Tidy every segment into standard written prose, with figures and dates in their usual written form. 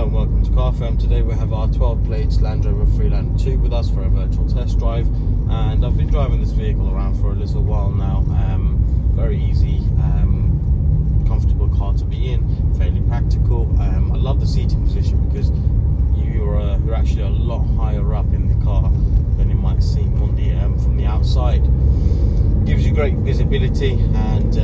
and welcome to Car Firm. Today we have our 12 plates Land Rover Freelander 2 with us for a virtual test drive, and I've been driving this vehicle around for a little while now. Very easy, comfortable car to be in, fairly practical. I love the seating position because you're actually a lot higher up in the car than you might seem on the from the outside. Gives you great visibility and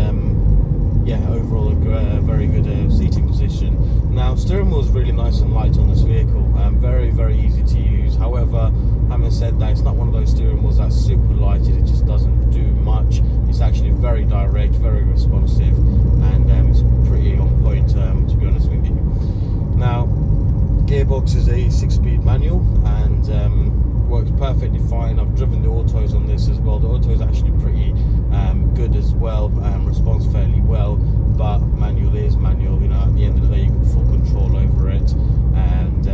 overall a very good seating position. Now, steering wheel is really nice and light on this vehicle, very easy to use. However, having said that, it's not one of those steering wheels that's super lighted. It just doesn't do much. It's actually very direct, very responsive, and it's pretty on point, to be honest with you. Now, Gearbox is a 6-speed manual and works perfectly fine. I've driven the autos on this as well. The auto is actually pretty good as well, responds fairly well, but manual is manual. You know, at the end of the day, you've got full control over it, and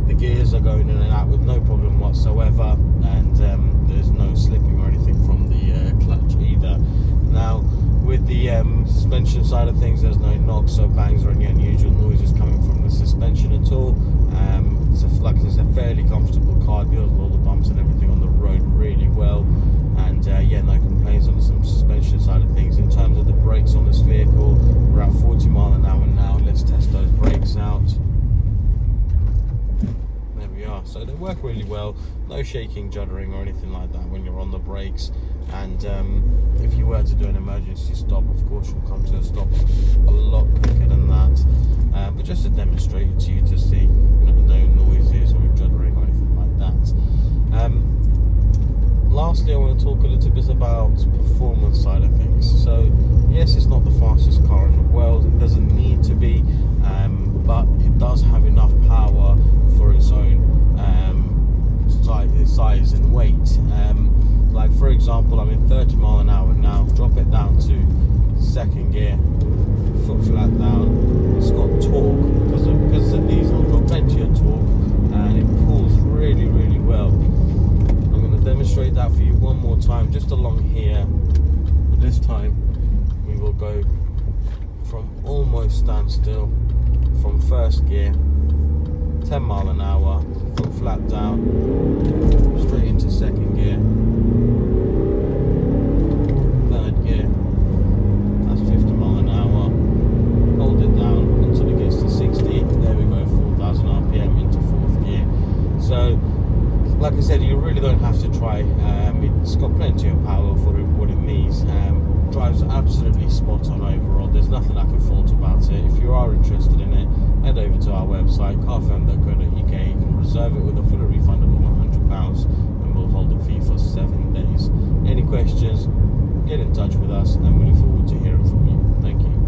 the gears are going in and out with no problem whatsoever, and there's no slipping or anything from the clutch either. Now, with the suspension side of things, there's no knocks or bangs or any unusual noises coming from the suspension at all. It's a fairly comfortable car, deals with all the bumps and everything on the road really well, and no complaints on the suspension side of things. In terms of the brakes on this vehicle, we're at 40 miles an hour now. Let's test those brakes out. There we are. So they work really well, no shaking, juddering or anything like that when you're on the brakes. And if you were to do an emergency stop, of course you'll come to a stop a lot quicker than that, but just to demonstrate it to you to see, no noises or juddering or anything like that. Lastly, I want to talk a little bit about performance side of things. So yes, it's not the fastest car in the world, it doesn't need to be, but it does have enough power for its own size and weight. Like, for example, I'm in 30 miles an hour now, drop it down to second gear, foot flat down. It's got torque because it's a diesel. It's got plenty of torque and it pulls really well. I'm going to demonstrate that for you one more time, just along here. But this time we will go from almost standstill from first gear, 10 miles an hour, foot flat down, straight into second gear, third gear, that's 50 miles an hour, hold it down until it gets to 60, there we go, 4,000 RPM into fourth gear. So, like I said, you really don't have to try. It's got plenty of power for what it needs. Drives absolutely spot on overall. There's nothing I can fault about it. If you are interested in it, head over to our website, carfirm.co.uk. You can reserve it with a fully refundable £100, and we'll hold the fee for 7 days. Any questions, get in touch with us, and we look forward to hearing from you. Thank you.